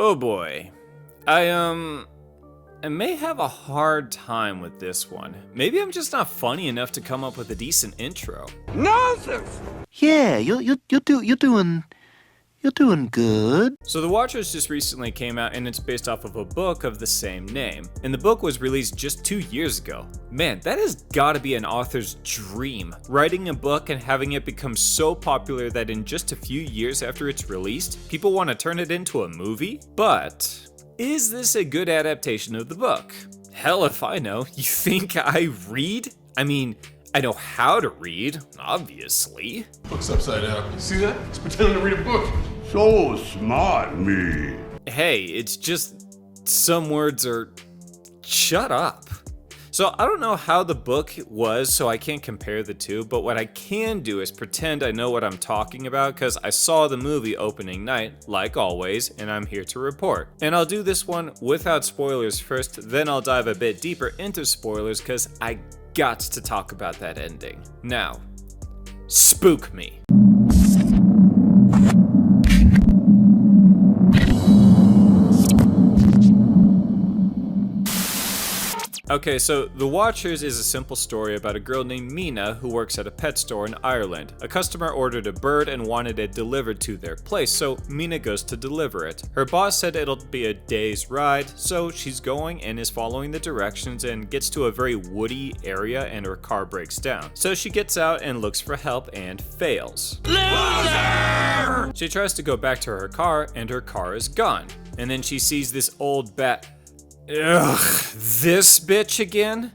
Oh boy. I may have a hard time with this one. Maybe I'm just not funny enough to come up with a decent intro. Nonsense! Yeah, you're doing good. So The Watchers just recently came out, and it's based off of a book of the same name. And the book was released just 2 years ago. Man, that has gotta be an author's dream. Writing a book and having it become so popular that in just a few years after it's released, people want to turn it into a movie? But is this a good adaptation of the book? Hell if I know. You think I read? I mean, I know how to read, obviously. Book's upside down. You see that? He's pretending to read a book. So smart, me. Hey, it's just some words are... Shut up. So I don't know how the book was, so I can't compare the two, but what I can do is pretend I know what I'm talking about because I saw the movie opening night, like always, and I'm here to report. And I'll do this one without spoilers first, then I'll dive a bit deeper into spoilers because I got to talk about that ending. Now, spook me. Okay, so The Watchers is a simple story about a girl named Mina who works at a pet store in Ireland. A customer ordered a bird and wanted it delivered to their place, so Mina goes to deliver it. Her boss said it'll be a day's ride, so she's going and is following the directions and gets to a very woody area and her car breaks down. So she gets out and looks for help and fails. Loser! She tries to go back to her car and her car is gone. And then she sees this old bat. Ugh, this bitch again?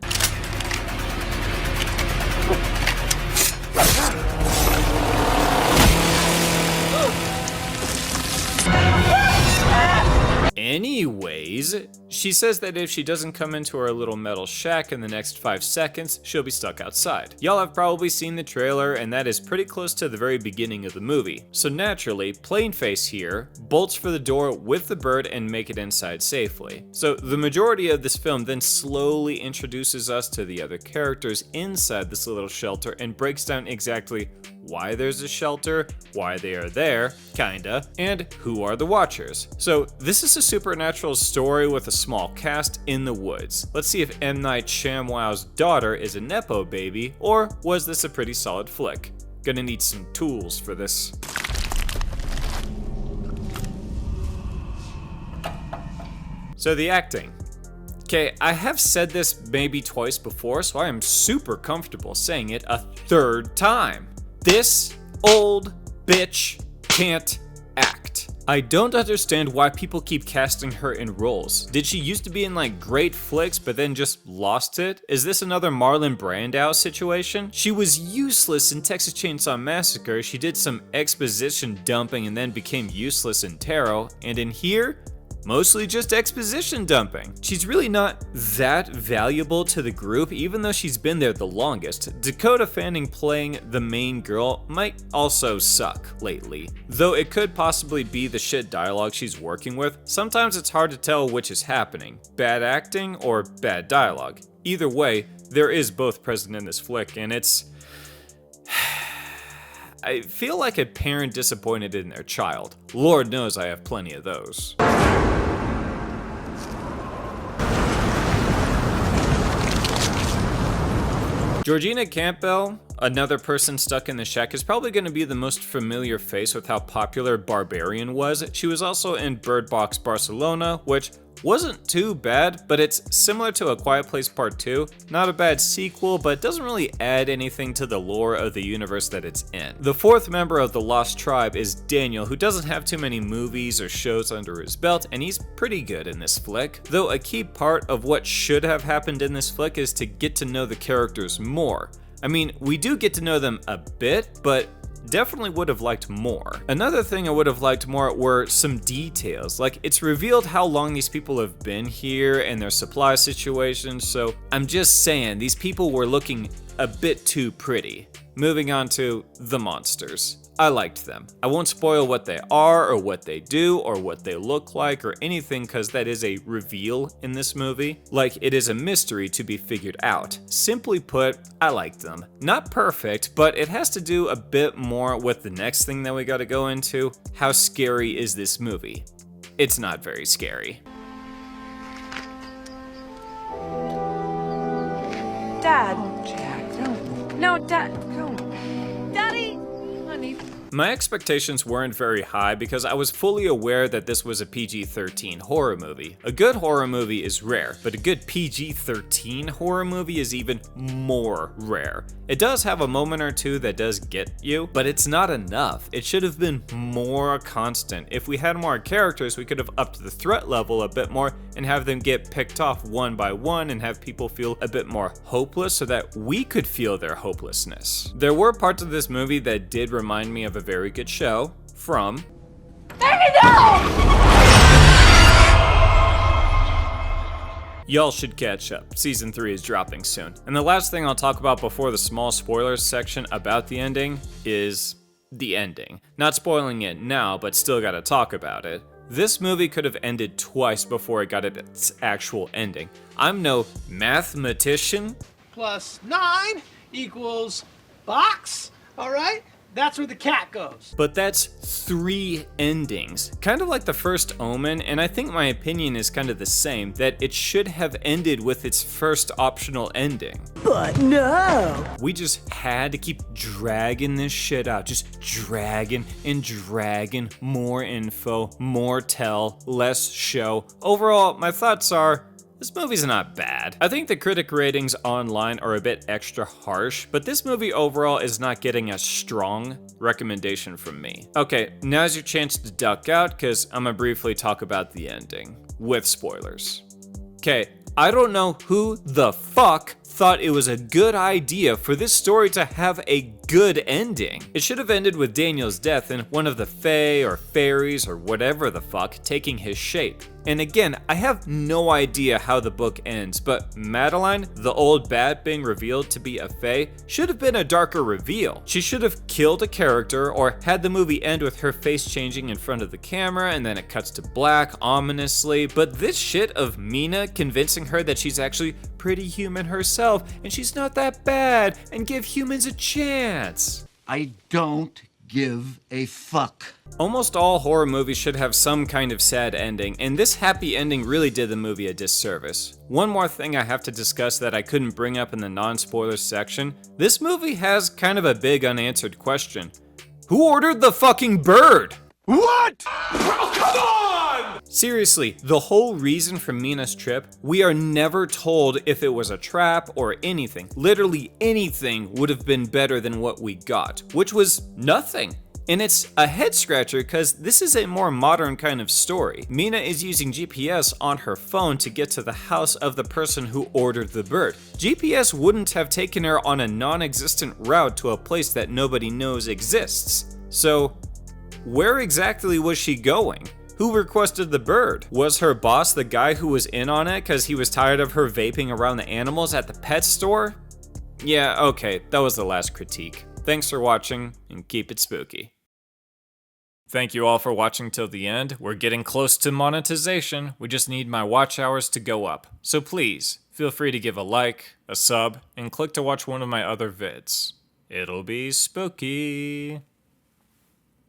Anyways, she says that if she doesn't come into her little metal shack in the next 5 seconds, she'll be stuck outside. Y'all have probably seen the trailer, and that is pretty close to the very beginning of the movie. So naturally, Plainface here bolts for the door with the bird and make it inside safely. So the majority of this film then slowly introduces us to the other characters inside this little shelter and breaks down exactly why there's a shelter, why they are there, kinda, and who are the Watchers. So this is a supernatural story with a small cast in the woods. Let's see if M. Night Shyamalan's daughter is a nepo baby, or was this a pretty solid flick? Gonna need some tools for this. So the acting. Okay, I have said this maybe twice before, so I am super comfortable saying it a third time. This old bitch can't act. I don't understand why people keep casting her in roles. Did she used to be in like great flicks but then just lost it? Is this another Marlon Brando situation? She was useless in Texas Chainsaw Massacre, she did some exposition dumping and then became useless in Tarot, and in here, mostly just exposition dumping. She's really not that valuable to the group, even though she's been there the longest. Dakota Fanning playing the main girl might also suck lately. Though it could possibly be the shit dialogue she's working with, sometimes it's hard to tell which is happening, bad acting or bad dialogue. Either way, there is both present in this flick, and it's... I feel like a parent disappointed in their child. Lord knows I have plenty of those. Georgina Campbell, another person stuck in the shack, is probably going to be the most familiar face with how popular Barbarian was. She was also in Bird Box Barcelona, which wasn't too bad, but it's similar to A Quiet Place Part 2. Not a bad sequel, but doesn't really add anything to the lore of the universe that it's in. The fourth member of the Lost Tribe is Daniel, who doesn't have too many movies or shows under his belt, and he's pretty good in this flick. Though a key part of what should have happened in this flick is to get to know the characters more. I mean, we do get to know them a bit, but definitely would have liked more. Another thing I would have liked more were some details. Like, it's revealed how long these people have been here and their supply situation, so I'm just saying, these people were looking a bit too pretty. Moving on to the monsters. I liked them. I won't spoil what they are or what they do or what they look like or anything, because that is a reveal in this movie. Like, it is a mystery to be figured out. Simply put, I liked them. Not perfect, but it has to do a bit more with the next thing that we gotta go into. How scary is this movie? it's not very scary. Dad. Oh, Jack, don't. No, Dad. Don't. Daddy. Honey. My expectations weren't very high because I was fully aware that this was a PG-13 horror movie. A good horror movie is rare, but a good PG-13 horror movie is even more rare. It does have a moment or two that does get you, but it's not enough. It should have been more constant. If we had more characters, we could have upped the threat level a bit more and have them get picked off one by one and have people feel a bit more hopeless so that we could feel their hopelessness. There were parts of this movie that did remind me of a very good show from Y'all should catch up. Season 3 is dropping soon. And the last thing I'll talk about before the small spoilers section about the ending is the ending. Not spoiling it now, but still gotta talk about it. This movie could have ended twice before it got its actual ending. I'm no mathematician. Plus 9 equals box, all right? That's where the cat goes. But that's 3 endings. Kind of like the first Omen, and I think my opinion is kind of the same, that it should have ended with its first optional ending. But no. We just had to keep dragging this shit out. Just dragging and dragging. More info, more tell, less show. Overall, my thoughts are, this movie's not bad. I think the critic ratings online are a bit extra harsh, but this movie overall is not getting a strong recommendation from me. Okay, now's your chance to duck out, because I'm gonna briefly talk about the ending, with spoilers. Okay, I don't know who the fuck thought it was a good idea for this story to have a good ending. It should have ended with Daniel's death and one of the fae or fairies or whatever the fuck taking his shape. And again, I have no idea how the book ends, but Madeline, the old bat being revealed to be a fae, should have been a darker reveal. She should have killed a character or had the movie end with her face changing in front of the camera and then it cuts to black ominously, but this shit of Mina convincing her that she's actually pretty human herself and she's not that bad and give humans a chance. I don't give a fuck. Almost all horror movies should have some kind of sad ending, and this happy ending really did the movie a disservice. One more thing I have to discuss that I couldn't bring up in the non-spoilers section. This movie has kind of a big unanswered question. Who ordered the fucking bird? What? Oh, come on! Seriously, the whole reason for Mina's trip, we are never told if it was a trap or anything. Literally anything would have been better than what we got, which was nothing. And it's a head scratcher because this is a more modern kind of story. Mina is using GPS on her phone to get to the house of the person who ordered the bird. GPS wouldn't have taken her on a non-existent route to a place that nobody knows exists. So, where exactly was she going? Who requested the bird? Was her boss the guy who was in on it because he was tired of her vaping around the animals at the pet store? Yeah, okay, that was the last critique. Thanks for watching, and keep it spooky. Thank you all for watching till the end. We're getting close to monetization. We just need my watch hours to go up. So please, feel free to give a like, a sub, and click to watch one of my other vids. It'll be spooky.